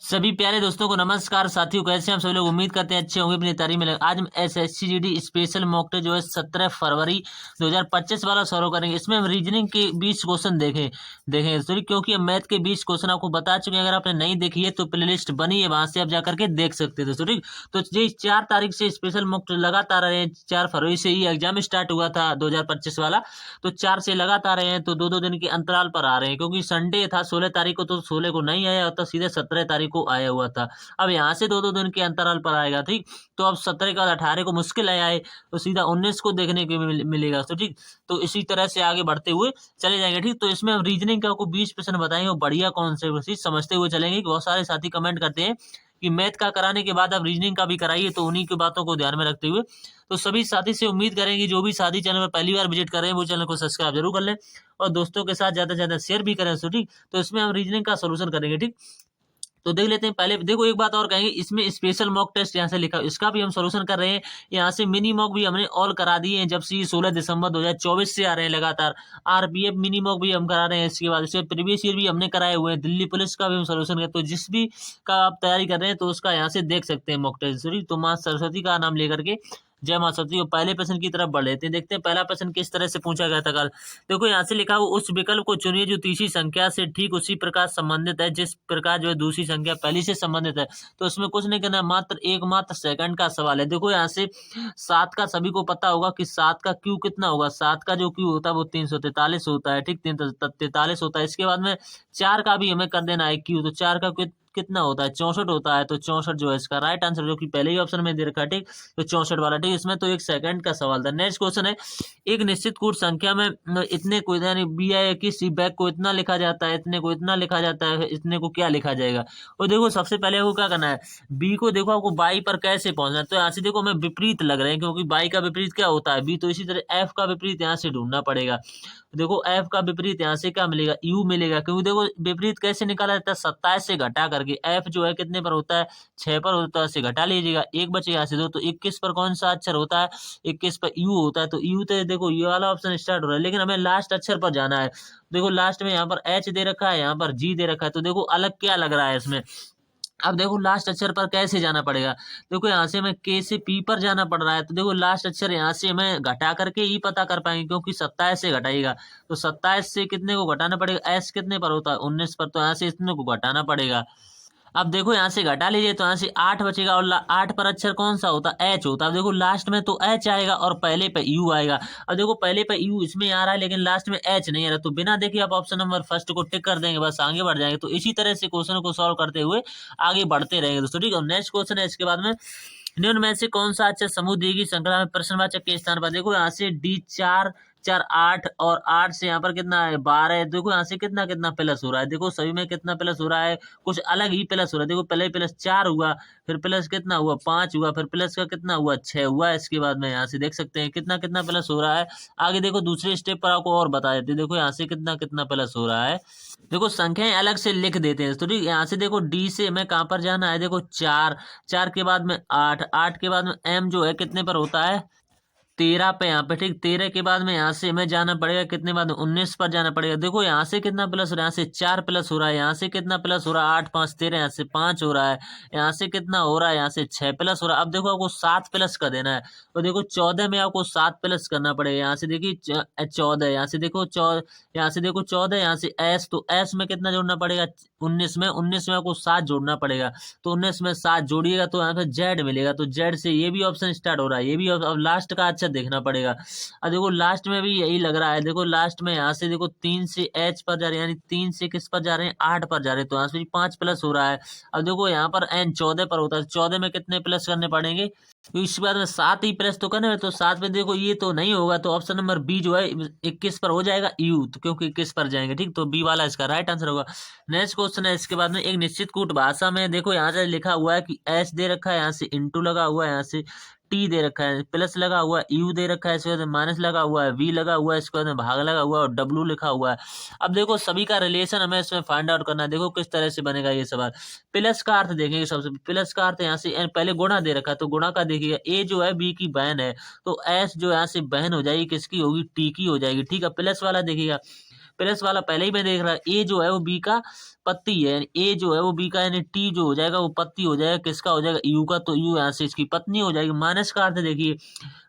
सभी प्यारे दोस्तों को नमस्कार। साथियों, कैसे हैं हम सभी लोग? उम्मीद करते हैं अच्छे होंगे। अपनी तैयारी में आज हम SSC GD special mock test जो है 17 फरवरी 2025 वाला सॉल्व करेंगे। इसमें हम रीजनिंग के 20 क्वेश्चन देखेंगे सॉरी, क्योंकि हम मैथ के 20 क्वेश्चन आपको बता चुके हैं। अगर आपने नहीं देखी है तो प्लेलिस्ट बनी है, वहां से आप जाकर के देख सकते थे। सॉरी, तो ये 4 तारीख से स्पेशल मॉक टेस्ट लगातार रहे हैं। 4 फरवरी से ही एग्जाम स्टार्ट हुआ था 2025 वाला, तो 4 से लगातार रहे हैं। तो 2-2 दिन के अंतराल पर आ रहे हैं, क्योंकि संडे था 16 तारीख को, तो 16 को नहीं आया होता, सीधे 17 तारीख को आया हुआ था। अब यहाँ से 2-2 दिन के अंतराल पर आएगा। ठीक, तो अब 17 के बाद 18 को मुश्किल आया है, तो सीधा 19 को देखने को मिलेगा। तो ठीक, तो इसी तरह से आगे बढ़ते हुए चले जाएंगे। ठीक, तो इसमें हम रीजनिंग का आपको 20% बताएंगे, वो बढ़िया कौन से चीज समझते हुए चलेंगे। बहुत सारे साथी कमेंट करते हैं कि मैथ का कराने के बाद आप रीजनिंग का भी कराइए, तो उन्हीं की बातों को ध्यान में रखते हुए तो सभी साथी से उम्मीद करेंगे, जो भी साथी चैनल पर पहली बार विजिट कर रहे हैं वो चैनल को सब्सक्राइब जरूर कर लें और दोस्तों के साथ ज्यादा से ज्यादा शेयर भी करें। तो ठीक, तो इसमें हम रीजनिंग का सोल्यूशन करेंगे। ठीक, तो देख लेते हैं। पहले देखो, एक बात और कहेंगे, इसमें स्पेशल मॉक टेस्ट यहाँ से लिखा, इसका भी हम सोल्यूशन कर रहे हैं। यहाँ से मिनी मॉक भी हमने ऑल करा दिए हैं, जब से 16 दिसंबर 2024 से आ रहे हैं लगातार। आरपीएफ मिनी मॉक भी हम करा रहे हैं। इसके बाद इससे प्रीवियस ईयर भी हमने कराए हुए हैं। दिल्ली पुलिस का भी हम सोल्यूशन करते, तो जिस भी का आप तैयारी कर रहे हैं तो उसका यहाँ से देख सकते हैं मॉक टेस्ट। सॉरी, तो माँ सरस्वती का नाम लेकर के जय माँ सरस्वती। और पहले प्रश्न की तरफ बढ़ लेते हैं, देखते हैं पहला प्रश्न किस तरह से पूछा गया था कल। देखो, यहाँ से लिखा हुआ, उस विकल्प को चुनिए जो तीसरी संख्या से ठीक उसी प्रकार संबंधित है जिस प्रकार जो है दूसरी संख्या पहली से संबंधित है। तो इसमें कुछ नहीं करना है, मात्र एकमात्र सेकंड का सवाल है। देखो, यहाँ से 7 का सभी को पता होगा कि 7 का क्यू कितना होगा। 7 का जो क्यू होता है वो 343 होता है। ठीक, 343 होता है। इसके बाद में 4 का भी हमें कर देना है क्यू, तो 4 का कितना होता है? 64 होता है। तो 64 जो है इसका राइट आंसर, जो कि पहले ही ऑप्शन में दे रखा है। ठीक, तो 64 वाला। ठीक, इसमें तो एक सेकंड का सवाल था। नेक्स्ट क्वेश्चन है, एक निश्चित कूट संख्या में इतने को, यानी बी आई किस बैग को इतना लिखा जाता है, इतने को इतना लिखा जाता है, इतने को क्या लिखा जाएगा। और देखो, सबसे पहले आपको क्या करना है, बी को देखो आपको बाई पर कैसे पहुंचना है। तो यहाँ से देखो हमें विपरीत लग रहे हैं, क्योंकि बाई का विपरीत क्या होता है? बी। तो इसी तरह एफ का विपरीत यहाँ से ढूंढना पड़ेगा। देखो, एफ का विपरीत यहाँ से क्या मिलेगा? यू मिलेगा। क्योंकि देखो, विपरीत कैसे निकाला जाता है? 27 से घटा करके। एफ जो है कितने पर होता है? 6 पर होता है, से घटा लीजिएगा, एक बचे यहाँ से 2। तो 21 पर कौन सा अक्षर होता है? 21 पर यू होता है। तो यू, तो देखो ये वाला ऑप्शन स्टार्ट हो रहा है, लेकिन हमें लास्ट अक्षर पर जाना है। देखो, लास्ट में यहाँ पर एच दे रखा है, यहाँ पर जी दे रखा है। तो देखो अलग क्या लग रहा है इसमें। अब देखो, लास्ट अक्षर पर कैसे जाना पड़ेगा। देखो, यहाँ से हमें के से पी पर जाना पड़ रहा है। तो देखो, लास्ट अक्षर यहाँ से हमें घटा करके ही पता कर पाएंगे, क्योंकि 27 से घटाइएगा। तो 27 से कितने को घटाना पड़ेगा? एस कितने पर होता है? 19 पर। तो यहाँ से इतने को घटाना पड़ेगा। अब देखो, यहाँ से घटा लीजिए, तो यहाँ से 8 बचेगा। और 8 पर अक्षर कौन सा होता है? एच होता है। अब देखो, लास्ट में तो एच आएगा और पहले पे यू आएगा। अब देखो, पहले पे यू इसमें आ रहा है, लेकिन लास्ट में एच नहीं आ रहा। तो बिना देखे आप ऑप्शन नंबर फर्स्ट को टिक कर देंगे, बस आगे बढ़ जाएंगे। तो इसी तरह से क्वेश्चन को सॉल्व करते हुए आगे बढ़ते रहेंगे दोस्तों। ठीक है, नेक्स्ट क्वेश्चन है इसके बाद में, निम्न में से कौन सा अक्षर समूह दी गई श्रृंखला में प्रश्नवाचक के स्थान पर। देखो, यहाँ से डी 4 4 8 और 8 से यहाँ पर कितना है? 12 है। देखो, यहाँ से कितना कितना प्लस हो रहा है। देखो, सभी में कितना प्लस हो रहा है? कुछ अलग ही प्लस हो रहा है। देखो, पहले प्लस 4 हुआ, फिर प्लस कितना हुआ? 5 हुआ, फिर प्लस का कितना हुआ? 6 हुआ। इसके बाद में यहाँ से देख सकते हैं कितना कितना प्लस हो रहा है। आगे देखो, दूसरे स्टेप पर आपको और बता देते हैं। देखो, यहाँ से कितना कितना प्लस हो रहा है। देखो, संख्याएं अलग से लिख देते हैं। तो ठीक, यहाँ से देखो, डी से हमें कहाँ पर जाना है? देखो, 4 4 के बाद में 8 8 के बाद में एम जो है कितने पर होता है? 13 पे यहाँ पे। ठीक, 13 के बाद में यहाँ से हमें जाना पड़ेगा कितने बाद में? 19 पर जाना पड़ेगा। देखो, यहाँ से कितना प्लस हो रहा है? यहाँ से 4 प्लस हो रहा है। यहाँ से कितना प्लस हो रहा है? 8 5 13, यहाँ से 5 हो रहा है। यहाँ से कितना हो रहा है? यहाँ से 6 प्लस हो रहा है। अब देखो, आपको 7 प्लस का देना है। तो देखो, 14 में आपको 7 प्लस करना पड़ेगा। यहाँ से देखिए 14, यहाँ से देखो 14, यहाँ से देखो 14, यहाँ से एस, तो एस में कितना जोड़ना पड़ेगा? 19 में। 19 में आपको 7 जोड़ना पड़ेगा। तो 19 में 7 जोड़िएगा तो यहाँ पे जेड मिलेगा। तो जेड से ये भी ऑप्शन स्टार्ट हो रहा है, ये भी। अब लास्ट का अच्छा देखना पड़ेगा। अब देखो, लास्ट में भी यही लग रहा है। देखो, लास्ट में यहाँ से देखो 3 से एच पर जा रहे हैं, यानी 3 से किस पर जा रहे हैं? 8 पर जा रहे हैं। तो यहाँ से भी 5 प्लस हो रहा है। अब देखो, यहाँ पर एन 14 पर होता है। 14 में कितने प्लस करने पड़ेंगे? तो इसके बाद में 7 ही प्लस तो करना है। तो 7 में देखो ये तो नहीं होगा, तो ऑप्शन नंबर बी जो है 21 पर हो जाएगा यू, तो क्योंकि 21 पर जाएंगे। ठीक, तो बी वाला इसका राइट आंसर होगा। नेक्स्ट क्वेश्चन है इसके बाद में, एक निश्चित कूट भाषा में देखो, यहाँ से लिखा हुआ है कि एच दे रखा है, यहाँ से इंटू लगा हुआ है, यहाँ से टी दे रखा है, प्लस लगा हुआ है, यू दे रखा है, इसके बाद माइनस लगा हुआ है, वी लगा हुआ है, इसके बाद में भाग लगा हुआ है और डब्लू लिखा हुआ है। अब देखो, सभी का रिलेशन हमें इसमें फाइंड आउट करना है। देखो किस तरह से बनेगा ये सवाल। प्लस का अर्थ देखेंगे सबसे। प्लस का अर्थ यहाँ से पहले गुणा दे रखा है, तो गुणा का देखिएगा। ए जो है बी की बहन है, तो एस जो यहाँ से बहन हो जाएगी, किसकी होगी? टी की हो जाएगी। ठीक है, प्लस वाला देखिएगा। प्लस वाला पहले ही मैं देख रहा, ए जो है वो बी का पत्ती है, यानी ए जो है वो बी का, यानी टी जो हो जाएगा वो पत्ती हो जाएगा, किसका हो जाएगा, यू का, तो यू यहाँ से इसकी पत्नी हो जाएगी। माइनस का अर्थ देखिए,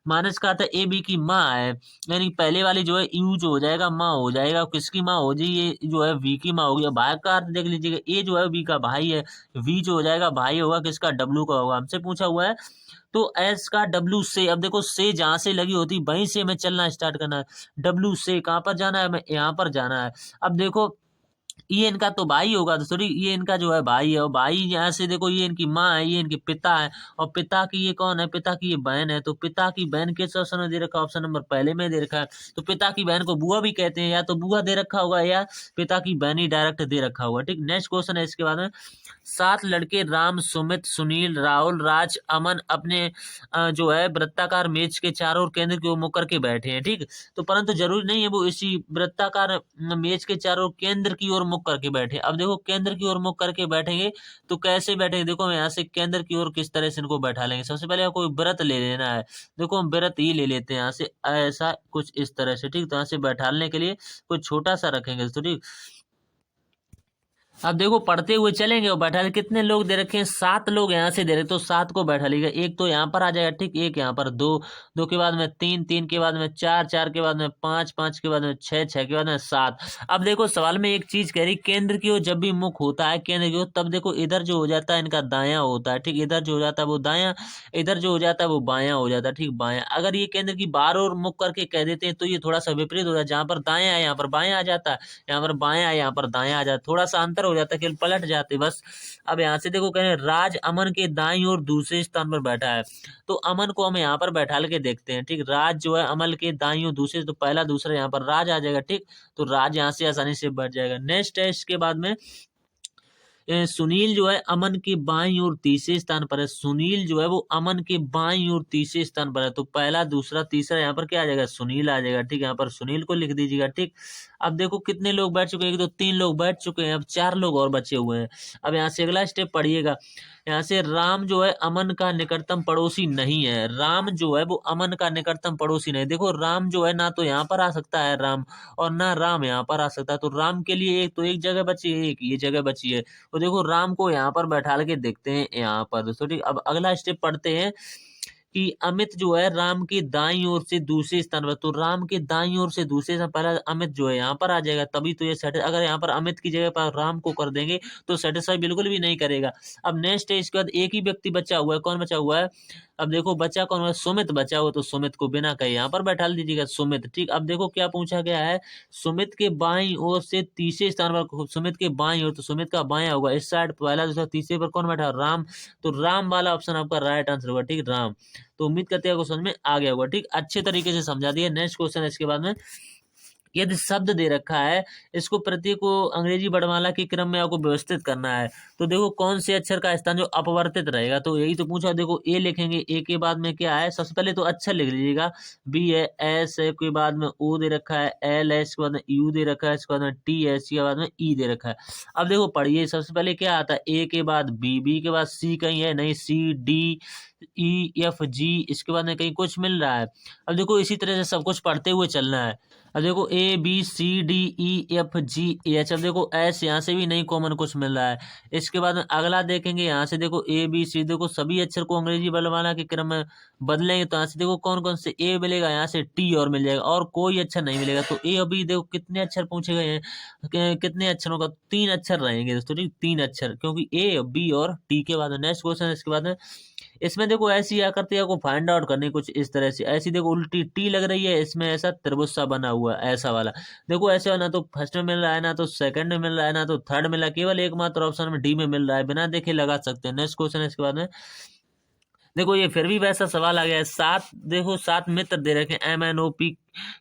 माइनस का अर्थ है ए बी की माँ है, यानी पहले वाली जो है यू जो हो जाएगा माँ हो जाएगा, किसकी माँ हो जाएगी, ये जो है वी की माँ होगी। भाई का अर्थ देख लीजिएगा, ए जो है बी का भाई है, वी जो हो जाएगा भाई होगा किसका, डब्लू का होगा, हमसे पूछा हुआ है। तो एस का डब्लू से, अब देखो से जहां से लगी होती वहीं से हमें चलना स्टार्ट करना है। डब्लू से कहाँ पर जाना है, हमें यहाँ पर जाना है। अब देखो ये इनका तो भाई होगा, तो सॉरी ये इनका जो है भाई है, और भाई यहाँ से देखो ये इनकी माँ है, ये इनके पिता है, और पिता की ये कौन है, पिता की ये बहन है। तो पिता की बहन किस ऑप्शन में दे रखा है, ऑप्शन नंबर पहले में दे रखा है। तो पिता की बहन को बुआ भी कहते हैं, या तो बुआ दे रखा होगा या पिता की बहन ही डायरेक्ट दे रखा होगा। ठीक, नेक्स्ट क्वेश्चन है इसके बाद में, 7 लड़के राम, सुमित, सुनील, राहुल, राज, अमन अपने जो है वृत्ताकार मेज के चारों ओर केंद्र की ओर मुख करके बैठे हैं। ठीक, तो परंतु जरूरी नहीं है वो इसी वृत्ताकार मेज के चारों केंद्र की ओर मुख करके बैठे। अब देखो केंद्र की ओर मुख करके बैठेंगे तो कैसे बैठेंगे, देखो हम यहाँ से केंद्र की ओर किस तरह से इनको बैठा लेंगे। सबसे पहले कोई व्रत ले लेना है, देखो हम व्रत ही ले लेते हैं यहाँ से, ऐसा कुछ इस तरह से। ठीक, तो यहाँ से बैठाने के लिए कुछ छोटा सा रखेंगे। तो ठीक, अब देखो पढ़ते हुए चलेंगे, और बैठा कितने लोग दे रखे हैं, 7 लोग यहाँ से दे रखे, तो 7 को बैठा लीजिएगा। एक तो यहाँ पर आ जाएगा, ठीक, एक यहाँ पर, दो, दो के बाद में 3, 3 के बाद में 4, 4 के बाद में 5, 5 के बाद में 6, 6 के बाद में 7। अब देखो सवाल में एक चीज कह रही, केंद्र की ओर जब भी मुख होता है केंद्र की ओर, तब देखो इधर जो हो जाता है इनका दायां होता है। ठीक, इधर जो हो जाता है वो दायां, इधर जो हो जाता है वो बायां हो जाता है। ठीक, बायां। अगर ये केंद्र की बाहर ओर मुख करके कह देते हैं तो ये थोड़ा सा विपरीत हो जाता है, जहाँ पर दायां है यहाँ पर बायां आ जाता है, यहाँ पर बायां है यहाँ पर दायां आ जाता है, थोड़ा सा अंतर हो जाता है, कि पलट जाते बस। अब यहाँ से देखो कह रहे हैं राज अमन के दाईं ओर दूसरे स्थान पर बैठा है, तो अमन को हम यहाँ पर बैठा के देखते हैं। ठीक, राज जो है अमन के दाईं ओर दूसरे, तो पहला दूसरा यहाँ पर राज आ जाएगा। ठीक, तो राज यहाँ से आसानी से बैठ जाएगा। नेक्स्ट है इसके बाद में, सुनील जो है अमन के बाईं ओर तीसरे स्थान पर है, सुनील जो है वो अमन के बाईं ओर तीसरे स्थान पर है, तो पहला दूसरा तीसरा यहाँ पर क्या आ जाएगा, सुनील आ जाएगा। ठीक, यहाँ पर सुनील को लिख दीजिएगा। ठीक, अब देखो कितने लोग बैठ चुके हैं, 1 2 3 लोग बैठ चुके हैं, अब 4 लोग और बचे हुए हैं। अब यहाँ से अगला स्टेप पढ़िएगा, यहाँ से राम जो है अमन का निकटतम पड़ोसी नहीं है, राम जो है वो अमन का निकटतम पड़ोसी नहीं। देखो राम जो है ना तो यहाँ पर आ सकता है राम, और ना राम यहाँ पर आ सकता है, तो राम के लिए एक तो एक जगह बची है, एक ये जगह बची है, तो देखो राम को यहाँ पर बैठा के देखते हैं यहाँ पर दोस्तों। ठीक, अब अगला स्टेप पढ़ते हैं कि अमित जो है राम के दाईं ओर से दूसरे स्थान पर, तो राम के दाईं ओर से दूसरे स्थान पहला अमित जो है यहाँ पर आ जाएगा, तभी तो ये सेट। अगर यहाँ पर अमित की जगह पर राम को कर देंगे तो सेटिस्फाई बिल्कुल भी नहीं करेगा। अब नेक्स्ट है इसके बाद, एक ही व्यक्ति बचा हुआ है, कौन बचा हुआ है, अब देखो बचा कौन हुआ, सुमित बचा हुआ, तो सुमित को बिना कहे यहाँ पर बैठा दीजिएगा, सुमित। ठीक, अब देखो क्या पूछा गया है, सुमित के बाईं ओर से तीसरे स्थान पर, सुमित के बाईं ओर, तो सुमित का बायां होगा, इस साइड पहला दूसरा तीसरे पर कौन बैठा, राम, तो राम वाला ऑप्शन आपका राइट आंसर होगा। ठीक, राम। तो उम्मीद करते हैं आपको समझ में आ गया होगा। ठीक, अच्छे तरीके से समझा दिया। नेक्स्ट क्वेश्चन है इसके बाद में, यदि शब्द दे रखा है, इसको प्रत्येक को अंग्रेजी वर्णमाला के क्रम में आपको व्यवस्थित करना है, तो देखो कौन से अक्षर का स्थान जो अपवर्तित रहेगा, तो यही तो पूछा। देखो ए लिखेंगे, ए के बाद में क्या है, सबसे पहले तो अक्षर लिख लीजिएगा, बी है, एस है, के बाद में ओ दे रखा है, एल है, इसके बाद में यू दे रखा है, इसके बाद में टी है, इसके बाद में ई दे रखा है। अब देखो पढ़िए, सबसे पहले क्या आता है, ए के बाद बी, बी के बाद सी कहीं है नहीं, सी, डी, ई, एफ, जी, इसके बाद में कहीं कुछ मिल रहा है। अब देखो इसी तरह से सब कुछ पढ़ते हुए चलना है। अब देखो A B C D E F G H, अब देखो एस यहाँ से भी नहीं कॉमन कुछ मिल रहा है। इसके बाद में अगला देखेंगे, यहाँ से देखो ए बी सी, देखो सभी अक्षर को अंग्रेजी वर्णमाला के क्रम में बदलेंगे, तो यहाँ से देखो कौन कौन से, ए मिलेगा, यहाँ से टी और मिल जाएगा, और कोई अक्षर नहीं मिलेगा। तो ए और बी देखो कितने अक्षर पूछे गए हैं, कितने अक्षरों का, 3 अक्षर रहेंगे दोस्तों। ठीक, 3 अक्षर, क्योंकि ए बी और टी के बाद नेक्स्ट क्वेश्चन इसके बाद में, इसमें देखो ऐसी क्या करते हैं, आपको फाइंड आउट करनी कुछ इस तरह से, ऐसी देखो उल्टी टी लग रही है, इसमें ऐसा त्रिभुज सा बना हुआ है ऐसा वाला, देखो ऐसे ना तो फर्स्ट में मिल रहा है, ना तो सेकंड में मिल रहा है, ना तो थर्ड मिल रहा है, केवल एकमात्र ऑप्शन में डी में मिल रहा है, बिना देखे लगा सकते हैं। नेक्स्ट क्वेश्चन है इसके बाद में, देखो ये फिर भी वैसा सवाल आ गया है, 7 देखो 7 मित्र दे रखे हैं, M N O P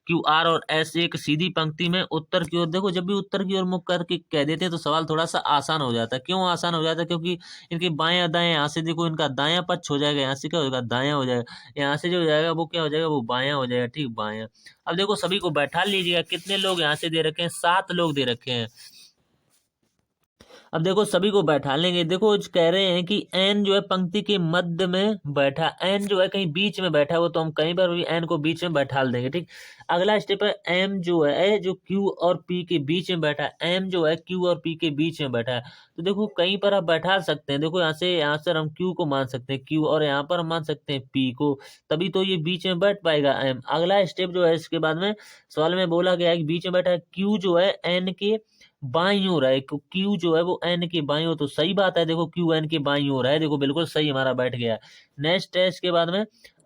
Q R और एस, एक सीधी पंक्ति में उत्तर की ओर, देखो जब भी उत्तर की ओर मुख करके कह देते हैं तो सवाल थोड़ा सा आसान हो जाता है। क्यों आसान हो जाता है, क्योंकि इनके बायां दाएं, यहाँ से देखो इनका दायां पक्ष हो जाएगा, यहाँ से क्या हो जाएगा, दायां हो जाएगा, यहाँ से जो हो जाएगा वो क्या हो जाएगा, वो बायां हो जाएगा। ठीक, बायां। अब देखो सभी को बैठा लीजिएगा, कितने लोग यहाँ से दे रखे हैं, 7 लोग दे रखे हैं। अब देखो सभी को बैठा लेंगे। देखो कह रहे हैं कि एन जो है पंक्ति के मध्य में बैठा, एन जो है कहीं बीच में बैठा हो तो हम कहीं पर भी एन को बीच में बैठा देंगे। ठीक, अगला स्टेप है एम जो है जो क्यू और पी के बीच में बैठा है, एम जो है क्यू और पी के बीच में बैठा है। तो देखो कहीं पर आप बैठा सकते हैं। देखो यहाँ से हम क्यू को मान सकते हैं क्यू, और यहाँ पर हम मान सकते हैं पी को, तभी तो ये बीच में बैठ पाएगा एम। अगला स्टेप जो है इसके बाद में सवाल में बोला गया है कि बीच में बैठा है क्यू जो है एन के बाईं ओर है, क्यू जो है वो एन के बाईं ओर, तो सही बात है। देखो क्यू एन के बाईं ओर है, देखो बिल्कुल सही हमारा बैठ गया। नेक्स्ट है इसके बाद में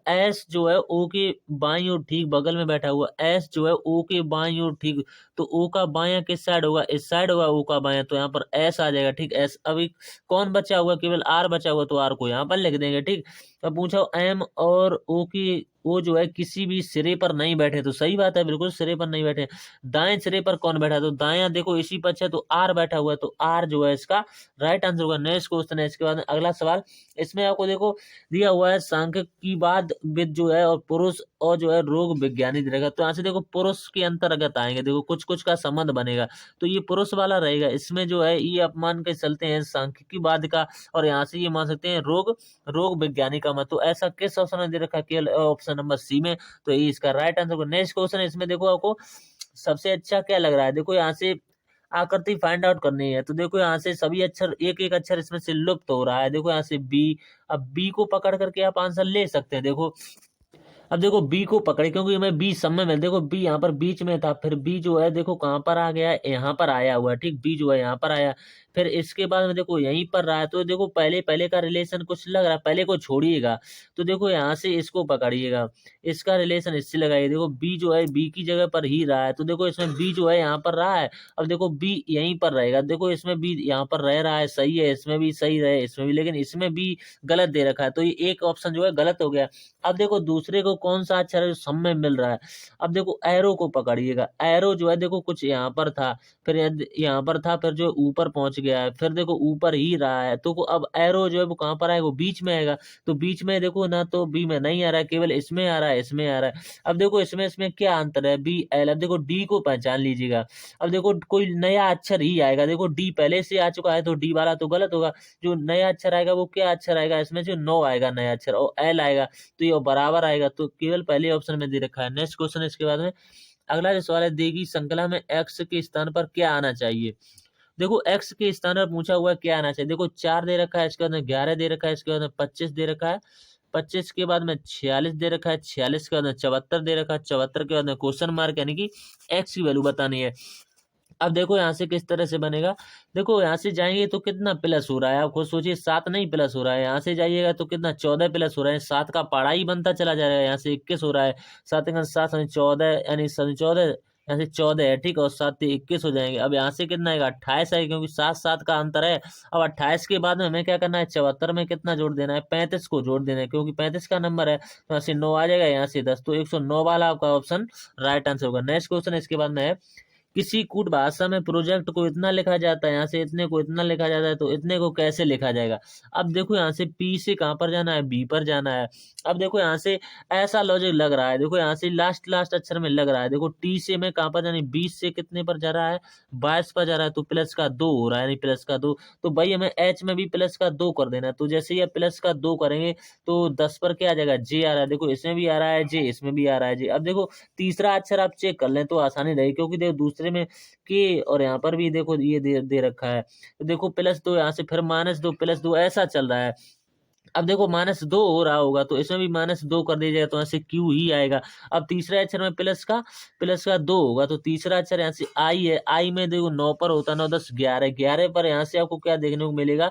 एस जो है ओ के बाईं ओर ठीक बगल में बैठा हुआ, एस जो है ओ के बाईं ओर ठीक, तो ओ का बायां किस साइड होगा, इस साइड होगा ओ का बायां, तो यहाँ पर एस आ जाएगा। ठीक, एस। अभी कौन बचा हुआ, केवल आर बचा हुआ, तो आर को यहाँ पर लिख देंगे। ठीक, अब पूछा एम और ओ की, वो जो है किसी भी सिरे पर नहीं बैठे, तो सही बात है, बिल्कुल सिरे पर नहीं बैठे। दाएं सिरे पर कौन बैठा, तो दाया देखो इसी पक्ष है, तो आर बैठा हुआ है, तो आर जो है इसका राइट आंसर होगा। नेक्स्ट क्वेश्चन है इसके बाद अगला सवाल, इसमें आपको देखो दिया हुआ है सांख्यिकीवाद विद जो है और पुरुष और जो है रोग विज्ञानी रहेगा, तो यहाँ से देखो पुरुष के अंतर्गत आएंगे, देखो कुछ कुछ का संबंध बनेगा, तो ये पुरुष वाला रहेगा। इसमें जो है ये आप मान के चलते हैं सांख्यिकीवाद का, और यहाँ से ये मान सकते हैं रोग विज्ञानी का मत, तो ऐसा किस ऑप्शन में दे रखा है, केवल ऑप्शन नंबर सी में, तो ये इसका राइट आंसर होगा। नेक्स्ट क्वेश्चन है इसमें देखो आपको सबसे अच्छा क्या लग रहा है, देखो यहाँ से आकृति फाइंड आउट करनी है, तो देखो यहाँ से सभी अक्षर एक एक अक्षर इसमें से लुप्त हो रहा है। देखो यहाँ से बी, अब बी को पकड़ करके आप आंसर ले सकते हैं। देखो अब देखो बी को पकड़े, क्योंकि हमें बी समय में, देखो बी यहाँ पर बीच में था, फिर बी जो है देखो कहाँ पर आ गया, यहाँ पर आया हुआ है। ठीक, बी जो है यहाँ पर आया, फिर इसके बाद में देखो यहीं पर रहा है, तो देखो पहले पहले का रिलेशन कुछ लग रहा है, पहले को छोड़िएगा, तो देखो यहाँ से इसको पकड़िएगा, इसका रिलेशन इससे लगाइए। देखो बी जो है बी की जगह पर ही रहा है, तो देखो इसमें बी जो है यहाँ पर रहा है, अब देखो बी यहीं पर रहेगा, देखो इसमें बी यहाँ पर रह रहा है, सही है, इसमें भी सही रहे, इसमें भी, लेकिन इसमें भी गलत दे रखा है, तो ये एक ऑप्शन जो है गलत हो गया। अब देखो दूसरे को कौन सा अक्षर है जो सम में मिल रहा है, अब देखो एरो को पकड़िएगा, एरो जो है देखो कुछ यहाँ पर था, फिर यहाँ पर था, फिर जो ऊपर पहुंच गया है, फिर देखो ऊपर ही रहा है, तो अब एरो जो है वो कहाँ पर आएगा, वो बीच में आएगा, तो बीच में देखो ना, तो बी में नहीं आ रहा है, केवल इसमें आ रहा है, इसमें आ रहा है। अब देखो इसमें क्या अंतर है, बी एल। अब देखो डी को पहचान लीजिएगा, अब देखो कोई नया अक्षर ही आएगा, देखो डी पहले से आ चुका है, तो डी वाला तो गलत होगा, जो नया अक्षर आएगा वो क्या अक्षर आएगा, इसमें जो नो आएगा नया अक्षर, और एल आएगा, तो ये बराबर आएगा, तो केवल पहले ऑप्शन में दे रखा है। नेक्स्ट क्वेश्चन इसके बाद में अगला जो सवाल है, देगी श्रृंखला में एक्स के स्थान पर क्या आना चाहिए। देखो एक्स के स्थान पर पूछा हुआ क्या आना चाहिए, देखो 4 दे रखा है, इसके बाद में 11 दे रखा है, इसके बाद में 25 दे रखा है, 25 के बाद में 46 दे रखा है, 46 के बाद में 74 दे रखा है, 74 के बाद में क्वेश्चन मार्क, यानी कि एक्स की वैल्यू बतानी है। अब देखो यहाँ से किस तरह से बनेगा, देखो यहाँ से जाएंगे तो कितना प्लस हो रहा है, आप खुद सोचिए, 7 नहीं प्लस हो रहा है, यहाँ से जाइएगा तो कितना 14 प्लस हो रहा है, 7 का पढ़ा ही बनता चला जा रहा है, यहाँ से 21 हो रहा है, 7 का 7 14, यानी 14, यहाँ से 14 है। ठीक, और 7 21 हो जाएंगे। अब यहाँ से कितना आएगा, 28 है, क्योंकि 7 7 का अंतर है। अब 28 के बाद में हमें क्या करना है, 74 में कितना जोड़ देना है, 35 को जोड़ देना है, क्योंकि 35 का नंबर है, तो यहाँ से 9 आ जाएगा, यहाँ से 10, तो 109 वाला आपका ऑप्शन राइट आंसर होगा। नेक्स्ट क्वेश्चन इसके बाद में है, किसी कूट भाषा में प्रोजेक्ट को इतना लिखा जाता है, यहाँ से इतने को इतना लिखा जाता है, तो इतने को कैसे लिखा जाएगा। अब देखो यहाँ से पी से कहाँ पर जाना है, बी पर जाना है। अब देखो यहाँ से ऐसा लॉजिक लग रहा है, देखो यहाँ से लास्ट लास्ट अक्षर में लग रहा है, देखो टी से मैं कहाँ पर जाना है, 20 से कितने पर जा रहा है, 22 पर जा रहा है, तो प्लस का 2 हो रहा है, यानी प्लस का 2, तो भाई हमें एच में भी प्लस का 2 कर देना है, तो जैसे ये प्लस का 2 करेंगे तो 10 पर क्या आ जाएगा, जे आ रहा है, देखो इसमें भी आ रहा है जे, इसमें भी आ रहा है जे। अब देखो तीसरा अक्षर आप चेक कर लें तो आसानी रहेगी, क्योंकि देखो दूसरे में के, और यहाँ पर भी देखो ये दे रखा है, तो देखो +2 यहाँ से, फिर -2 +2 ऐसा चल रहा है। अब देखो -2 हो रहा होगा, तो इसमें भी -2 कर दीजिएगा, तो यहाँ से क्यू ही आएगा। अब तीसरे अक्षर में प्लस का 2 होगा, तो तीसरा अक्षर यहाँ से आई है, आई में देखो 9 पर होता है, 9 10 11, 11 पर यहाँ से आपको क्या देखने को मिलेगा,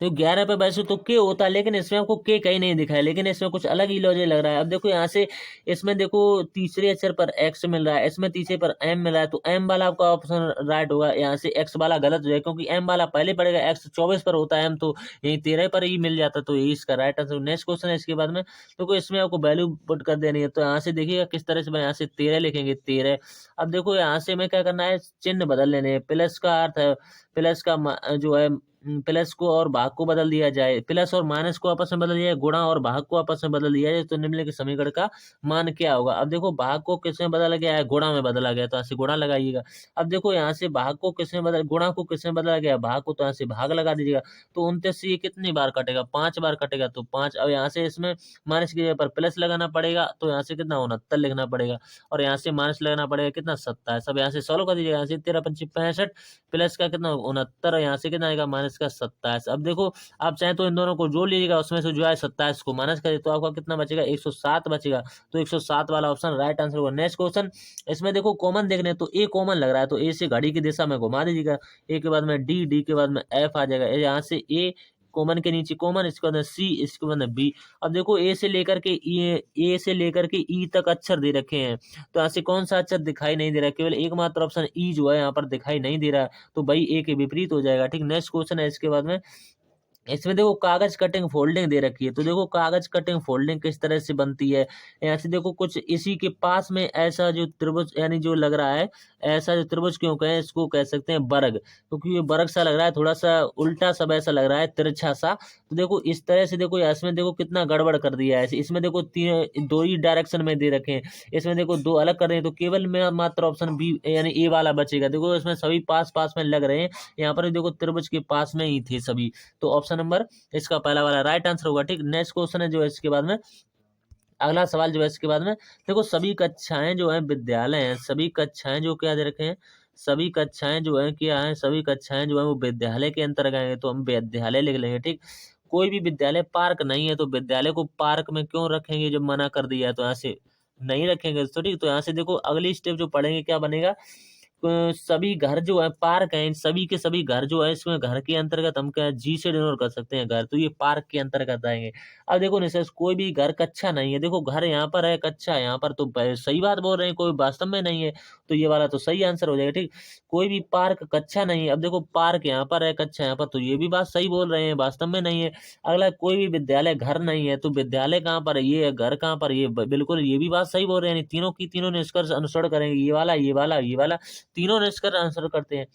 तो 11 पे वैसे तो के होता है, लेकिन इसमें आपको के कहीं नहीं दिखा है, लेकिन इसमें कुछ अलग ही लॉजिक लग रहा है। अब देखो यहाँ से इसमें देखो तीसरे अक्षर पर एक्स मिल रहा है, इसमें तीसरे पर एम मिल रहा है, तो एम वाला आपका ऑप्शन राइट होगा, यहाँ से एक्स वाला गलत हो जाएगा, क्योंकि एम वाला पहले पड़ेगा, एक्स 24 पर होता है, एम तो यही 13 पर ही मिल जाता, तो यही इसका राइट आंसर। नेक्स्ट क्वेश्चन है इसके बाद में, तो इसमें आपको वैल्यू पुट कर देनी है, तो यहाँ से देखिएगा किस तरह से, यहाँ से 13 लिखेंगे 13। अब देखो यहाँ से हमें क्या करना है, चिन्ह बदल लेने हैं, प्लस का अर्थ है, प्लस का जो है प्लस को और भाग को बदल दिया जाए, प्लस और माइनस को आपस में बदल दिया जाए, गुणा और भाग को आपस में बदल दिया जाए, तो निम्नलिखित समीकरण का मान क्या होगा। अब देखो भाग को किस में बदला गया है, गुणा में बदला गया, तो यहाँ से गुणा लगाइएगा। अब देखो यहाँ से भाग को किस में बदल, गुणा को किस में बदला गया, भाग को, तो यहाँ से भाग लगा दीजिएगा। तो 29 से ये कितनी बार कटेगा, 5 बार कटेगा, तो 5। अब यहाँ से इसमें माइनस की जगह पर प्लस लगाना पड़ेगा, तो यहाँ से कितना 69 लिखना पड़ेगा, और यहाँ से माइनस लगाना पड़ेगा कितना 27। अब यहाँ से सॉल्व कर दीजिएगा, यहाँ से 13 पंचे 65 प्लस का कितना 69, और यहाँ से कितना आएगा माइनस का 27। अब देखो आप चाहें तो इन दोनों को जोड़ लीजिएगा, उसमें से जो है 27 को माइनस करिए, तो आपका कितना बचेगा 107 बचेगा। तो 107 वाला ऑप्शन राइट आंसर होगा। नेक्स्ट क्वेश्चन, इसमें देखो कॉमन देखने, तो ए कॉमन लग रहा है, तो ए से घड़ी की दिशा में घुमा दीजिएगा, ए के बाद में डी, डी के बाद में एफ आ जाएगा, यहाँ से ए कॉमन के नीचे कॉमन, इसके बाद में सी, इसके बाद में बी। अब देखो ए से लेकर के ई तक अक्षर दे रखे हैं, तो यहाँ से कौन सा अक्षर दिखाई नहीं दे रहा है, केवल एकमात्र ऑप्शन ई जो है यहाँ पर दिखाई नहीं दे रहा है, तो भाई ए के विपरीत हो जाएगा। ठीक, नेक्स्ट क्वेश्चन है इसके बाद में, इसमें देखो कागज कटिंग फोल्डिंग दे रखी है, तो देखो कागज कटिंग फोल्डिंग किस तरह से बनती है। यहाँ से देखो कुछ इसी के पास में ऐसा जो त्रिभुज यानी जो लग रहा है, ऐसा जो त्रिभुज क्यों कहें, इसको कह सकते हैं वर्ग, क्योंकि ये वर्ग सा लग रहा है, थोड़ा सा उल्टा सब ऐसा लग रहा है, तिरछा सा। तो देखो इस तरह से देखो इसमें देखो कितना गड़बड़ कर दिया है, इसमें देखो तीन दो ही डायरेक्शन में दे रखे हैं, इसमें देखो दो अलग कर रहे हैं, तो केवल में मात्र ऑप्शन बी यानी ए वाला बचेगा। देखो इसमें सभी पास पास में लग रहे हैं, यहाँ पर भी देखो त्रिभुज के पास में ही थे सभी, तो ऑप्शन नंबर इसका पहला वाला राइट आंसर होगा। ठीक, नेक्स्ट क्वेश्चन है जो है इसके बाद में, अगला सवाल जो है इसके बाद में, देखो सभी कक्षाएं जो है विद्यालय हैं, सभी कक्षाएं जो क्या दे रखे हैं, सभी कक्षाएं जो है क्या है, सभी कक्षाएं जो है वो विद्यालय के अंतर्गत आएंगे, तो हम विद्यालय लिख लेंगे। ठीक, कोई भी विद्यालय पार्क नहीं है, तो विद्यालय को पार्क में क्यों रखेंगे, जब मना कर दिया है तो यहाँ से नहीं रखेंगे। तो ठीक, तो यहाँ से देखो अगली स्टेप जो पढ़ेंगे क्या बनेगा, सभी घर जो है पार्क है, इन सभी के सभी घर जो है, इसमें घर के अंतर्गत हम क्या जी से डिनोट कर सकते हैं घर, तो ये पार्क के अंतर्गत आएंगे। अब देखो निशा कोई भी घर कच्चा नहीं है, देखो घर यहाँ पर है, कच्चा है यहाँ पर, तो सही बात बोल रहे हैं, कोई वास्तव में नहीं है, तो ये वाला तो सही आंसर हो जाएगा। ठीक, कोई भी पार्क कच्चा नहीं है, अब देखो पार्क यहाँ पर है, कच्चा यहाँ पर, तो ये भी बात सही बोल रहे हैं, वास्तव में नहीं है। अगला कोई भी विद्यालय घर नहीं है, तो विद्यालय कहाँ पर है, ये है, घर कहाँ पर, ये बिल्कुल ये भी बात सही बोल रहे हैं, तीनों की तीनों निष्कर्ष अनुसरण करेंगे, ये वाला ये वाला ये वाला, तीनों निष्कर्ष आंसर करते हैं।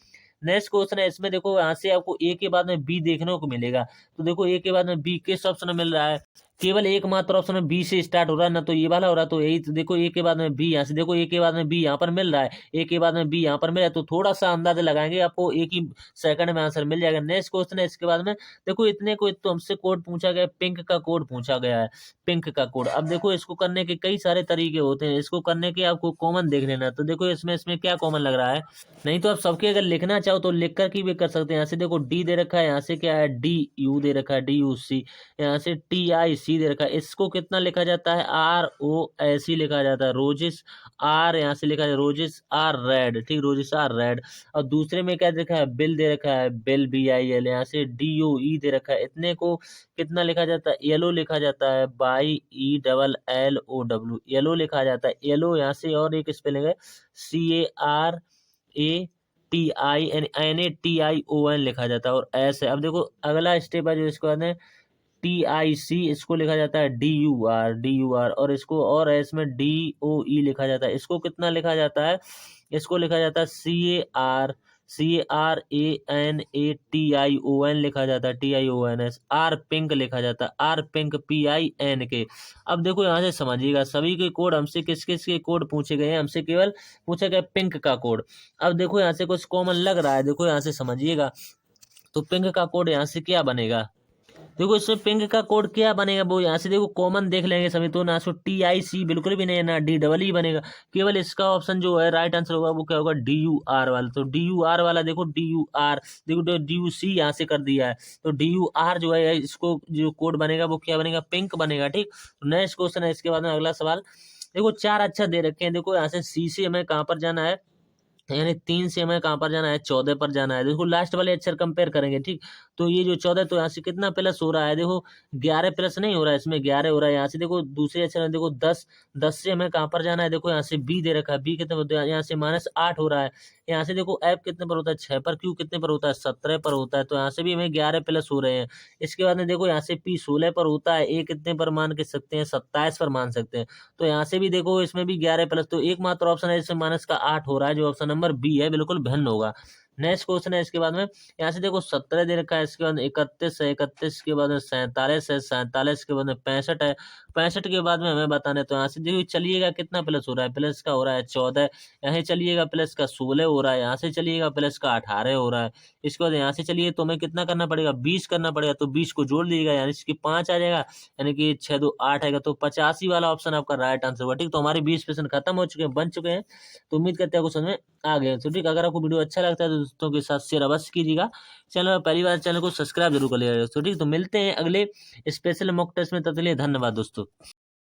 नेक्स्ट क्वेश्चन है इसमें, देखो यहाँ से आपको ए के बाद में बी देखने को मिलेगा, तो देखो ए के बाद में बी किस ऑप्शन में मिल रहा है, केवल एकमात्र ऑप्शन में बी से स्टार्ट हो रहा है ना, तो ये वाला हो रहा है, तो यही तो देखो ए के बाद में बी, यहाँ से देखो ए के बाद में बी यहाँ पर मिल रहा है, ए के बाद में बी यहाँ पर मिल रहा है, तो थोड़ा सा अंदाजा लगाएंगे, आपको एक ही सेकंड में आंसर मिल जाएगा। नेक्स्ट क्वेश्चन है इसके बाद में, देखो इतने को तो हमसे कोड पूछा गया, पिंक का कोड पूछा गया है, पिंक का कोड। अब देखो इसको करने के कई सारे तरीके होते हैं, इसको करने के आपको कॉमन देख लेना, तो देखो इसमें क्या कॉमन लग रहा है, नहीं तो आप सबके अगर लिखना चाहो तो लिख कर की भी कर सकते हैं। यहाँ से देखो डी दे रखा है, यहाँ से क्या है डी यू दे रखा है, डी यू सी, यहाँ से टी आई सी दे रखा है, इसको कितना लिखा जाता है आर ओ ऐसी लिखा जाता है, रोजिस आर, यहाँ से लिखा है रोजिस आर रेड। ठीक, रोजिस आर रेड। और दूसरे में क्या दे रखा है बिल दे रखा है, बिल बी आई एल, यहाँ से डी यू ई दे रखा है, इतने को कितना लिखा जाता है येलो लिखा जाता है, by E double L O W, yellow लिखा जाता है, येलो। यहाँ से और एक स्पेलिंग है C A R A T I N N A T I O N लिखा जाता है, और एस है। अब देखो अगला स्टेप है जो इसको कहते हैं टी आई सी, इसको लिखा जाता है डी यू आर, और इसको और एस में डी ओ ई लिखा जाता है, इसको कितना लिखा जाता है, इसको लिखा जाता है C A R A N A T I O N लिखा जाता है, T I O N S. Or pink लिखा जाता है, or pink P I N K. अब देखो यहाँ से समझिएगा सभी के कोड, हमसे किस किस के कोड पूछे गए हैं, हमसे केवल पूछा गया पिंक का कोड। अब देखो यहाँ से कुछ कॉमन लग रहा है, देखो यहाँ से समझिएगा, तो पिंक का कोड यहाँ से क्या बनेगा, देखो इसमें पिंक का कोड क्या बनेगा, वो यहाँ से देखो कॉमन देख लेंगे सभी, तो ना सो टी आई सी बिल्कुल भी नहीं है, ना डी डबल ई बनेगा, केवल इसका ऑप्शन जो है राइट आंसर होगा वो क्या होगा डी यू आर वाला। तो डी यू आर वाला देखो डी यू आर, देखो डी यू सी यहाँ से कर दिया है, तो डी यू आर जो है इसको जो कोड बनेगा वो क्या बनेगा पिंक बनेगा। ठीक, नेक्स्ट क्वेश्चन है इसके बाद में अगला सवाल, देखो चार अक्षर दे रखे हैं, देखो यहाँ से सी से हमें कहाँ पर जाना है, यानी 3 से हमें कहाँ पर जाना है 14 पर जाना है। देखो लास्ट वाले अक्षर कंपेयर करेंगे। ठीक, तो ये जो 14 तो यहाँ से कितना प्लस हो रहा है, देखो 11 प्लस नहीं हो रहा है, इसमें 11 हो रहा है। यहाँ से देखो दूसरे अक्षर में देखो 10 से हमें कहाँ पर जाना है, देखो यहाँ से बी दे रखा है, बी कितने पर, यहाँ से -8 हो रहा है। यहाँ से देखो एफ कितने पर होता है 6 पर, क्यू कितने पर होता है 17 पर होता है, तो यहाँ से भी हमें 11 प्लस हो रहे हैं। इसके बाद में देखो यहाँ से पी 16 पर होता है, ए कितने पर मान के सकते हैं 27 पर मान सकते हैं, तो यहाँ से भी देखो इसमें भी 11 प्लस, तो एकमात्र ऑप्शन है जिसमें -8 हो रहा है, जो ऑप्शन नंबर बी है बिल्कुल भिन्न होगा। नेक्स्ट क्वेश्चन है इसके बाद में, यहाँ से देखो 17 दे रखा है, इसके बाद 31 है, 31 के बाद में 47 है, 47 के बाद में 65 है, 65 के बाद में हमें बताना है। तो यहाँ से देखो चलिएगा कितना प्लस हो रहा है, प्लस का हो रहा है 14, यहाँ से चलिएगा प्लस का 16 हो रहा है, यहाँ से चलिएगा प्लस का 18 हो रहा है। इसके बाद यहाँ से चलिए तो हमें कितना करना पड़ेगा, 20 करना पड़ेगा। तो 20 को जोड़ लीजिएगा, यानी इसकी 5 आ जाएगा, यानी कि 6 2 8 आएगा। तो 85 वाला ऑप्शन आपका राइट आंसर हुआ। ठीक, तो हमारे 20 क्वेश्चन खत्म हो चुके हैं, बन चुके हैं। तो उम्मीद करते हैं आपको समझ में आ गया। तो ठीक, अगर आपको वीडियो अच्छा लगता है तो दोस्तों के साथ शेयर अवश्य कीजिएगा। चैनल पहली बार चैनल को सब्सक्राइब जरूर कर लीजिएगा दोस्तों। ठीक, तो मिलते हैं अगले स्पेशल मॉक टेस्ट में, तब तक के लिए धन्यवाद दोस्तों।